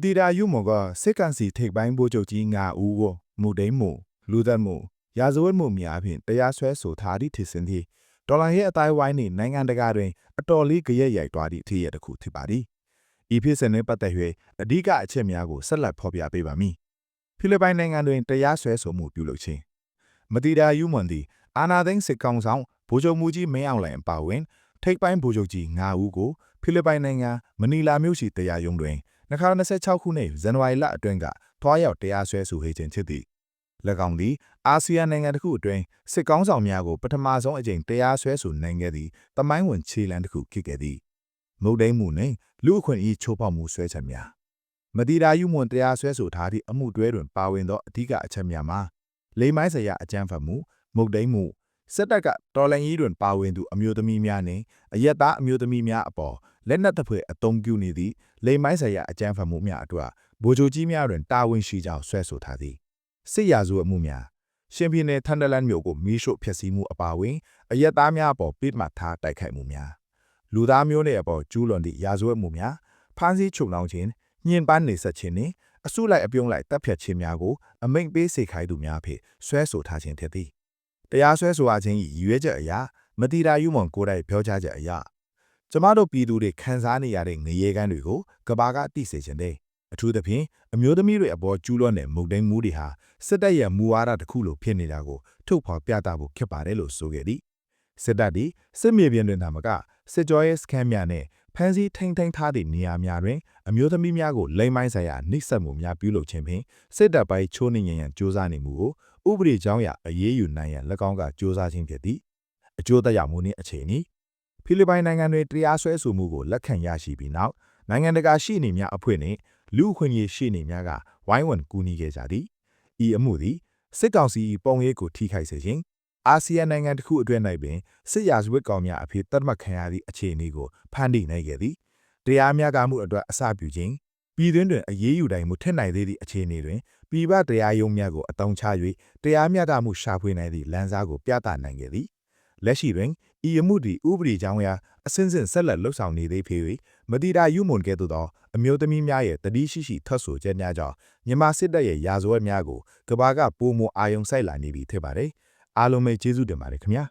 တီရာယူမောကစစ်ကန်စီထိပ်ပိုင်းဗိုလ်ချုပ်ကြီး9ဦးကိုမူဒိန်မှုလူသက်မှုရာဇဝတ်မှုများဖြင့်တရားစွဲဆိုထားသည့်ထစ်စင်သည်ဒေါ်လာရဲ့အတိုင်းဝိုင်းနှင့်နိုင်ငံတကာတွင်အတော်လေးကြရက်ရိုက်သွားသည့်ဖြစ်ရတစ်ခုဖြစ်ပါသည်ဤဖြစ်စဉ်နှင့်ပတ်သက်၍အဓိကအချက်များကိုဆက်လက်ဖော်ပြပေးပါမည်ဖိလစ်ပိုင်နိုင်ငံတွင်တရားစွဲဆိုမှုပြုလုပ်ခြင်းမတီရာယူမွန်သည်အာနာသိန်းစစ်ကောင်ဆောင်ဗိုလ်ချုပ်မှုကြီးမင်းအောင်လှိုင်အပါအဝင်ထိပ်ပိုင်းဗိုလ်ချုပ်ကြီး9ဦးကိုဖိလစ်ပိုင်နိုင်ငံမနီလာမြို့ရှိတရားရုံးတွင်2026ခုနှစ်ဇန်နဝါရီလအတွင်းကထွားရောက်တရားစွဲဆိုခဲ့ခြင်းဖြစ်သည်၎င်းသည်အာဆီယံနိုင်ငံတစ်ခုအတွင်းစစ်ကောင်းဆောင်များကိုပထမဆုံးအကြိမ်တရားစွဲဆိုနိုင်ခဲ့သည့်တမိုင်းဝင်ခြေလှမ်းတစ်ခုဖြစ်ခဲ့သည်မုတ်သိမ်းမှုနှင့်လူအခွင့်အရေးချိုးဖောက်မှုဆွဲချက်များမတီရာယူမွန်တရားစွဲဆိုထားသည့်အမှုတွဲတွင်ပါဝင်သောအဓိကအချက်များမှာလိမ်မိုင်းစရာအကြမ်းဖက်မှုမုတ်သိမ်းမှုစစ်တပ်ကတော်လှန်ရေးတွင်ပါဝင်သူအမျိုးသမီးများနှင့်အရက်သားအမျိုးသမီးများအပေါ်လက်နက်တစ်ဖွဲ့အုံပြုနေသည့်လိမ်မိုင်းစရာအကြမ်းဖက်မှုများအတွက်ဗိုလ်ချုပ်ကြီးများတွင်တာဝန်ရှိကြောင်းဆွဲဆိုထားသည်စစ်ရာဇဝတ်မှုများရှင်ပြည်နယ်ထန်တလန်မြို့ကိုမီးရှို့ဖျက်ဆီးမှုအပါအဝင်အရက်သားများအပေါ်ပိတ်မှတ်ထားတိုက်ခိုက်မှုများလူသားမျိုးနွယ်အပေါ်ကျူးလွန်သည့်ရာဇဝတ်မှုများဖမ်းဆီးချုပ်နှောင်ခြင်းညှဉ်းပန်းနှိပ်စက်ခြင်းနှင့်အစုလိုက်အပြုံလိုက်တပ်ဖြတ်ခြင်းများကိုအမိန့်ပေးစေခိုင်းသူများဖြင့်ဆွဲဆိုထားခြင်းဖြစ်သည်တရားစွဲဆိုခြင်း၏ရည်ရွယ်ချက်အရာမတီရာယူမွန်ကိုယ်တိုင်ပြောကြားချက်အရာကျမတို့ပြည်သူတွေခံစားနေရတဲ့ငရေကမ်းတွေကိုကဘာကတိစေခြင်းတဲ့အထူးသဖြင့်အမျိုးသမီးတွေအပေါ်ကျူးလွန်တဲ့မုတ်သိမ်းမှုတွေဟာစစ်တပ်ရဲ့မူဝါဒတစ်ခုလိုဖြစ်နေတာကိုထုတ်ဖော်ပြသဖို့ဖြစ်ပါတယ်လို့ဆိုခဲ့သည်စစ်တပ်သည်စစ်မြေပြင်တွင်သာမကစစ်ကြောရေးစခန်းများနဲ့ဖမ်းဆီးထိန်းသိမ်းထားသည့်နေရာများတွင်အမျိုးသမီးများကိုလိမ်မိုင်းဆိုင်ရာနှိပ်စက်မှုများပြုလုပ်ခြင်းဖြင့်စစ်တပ်ပိုင်းချိုးနှိမ်ရန်စ조사နေမှုကိုဥပဒေကြောင်းအရအရေးယူနိုင်ရန်၎င်းကစ조사ခြင်းဖြစ်သည်အကျိုးသက်ရောက်မှုနှင့်အခြေအနေဖိလစ်ပိုင်နိုင်ငံတွင်တရားစွဲဆိုမှုကိုလက်ခံရရှိပြီးနောက်နိုင်ငံတကာရှေ့နေများအဖွဲ့နှင့်လူအခွင့်အရေးရှေ့နေများကဝိုင်းဝန်းကူညီခဲ့ကြသည်ဤအမှုသည်စစ်ကောင်စီပုံရိပ်ကိုထိခိုက်စေခြင်းအာဆီယံနိုင်ငံတစ်ခုအတွင်း၌ပင်စစ်ရာဇဝတ်ကောင်များအဖြစ်သတ်မှတ်ခံရသည့်အခြေအနေကိုဖန်တီးနိုင်ခဲ့သည်တရားမျှတမှုအတွက်အစပြုခြင်းပြည်တွင်းတွင်အရေးယူတိုင်းမှုထက်နိုင်သေးသည့်အခြေအနေတွင်ပြည်ပတရားရုံးများကိုအတောင်ချ၍တရားမျှတမှုရှာဖွေနိုင်သည့်လမ်းစားကိုပြသနိုင်ခဲ့သည်လက်ရှိတွင်ဤအမှုသည်ဥပဒေကြောင်းအရအစဉ်စဉ်ဆက်လက်လှုပ်ဆောင်နေသေးဖြစ်၍မတီရာယူမွန်ကဲ့သို့သောအမျိုးသမီးများရဲ့တတိရှိရှိထွက်ဆိုချက်များကြောင့်မြန်မာစစ်တပ်ရဲ့ရာဇဝတ်များကိုကဘာကပိုမိုအာယုံစိုက်လာနေပြီဖြစ်ပါတယ်အားလုံးပဲကျေးဇူးတင်ပါတယ်ခင်ဗျာ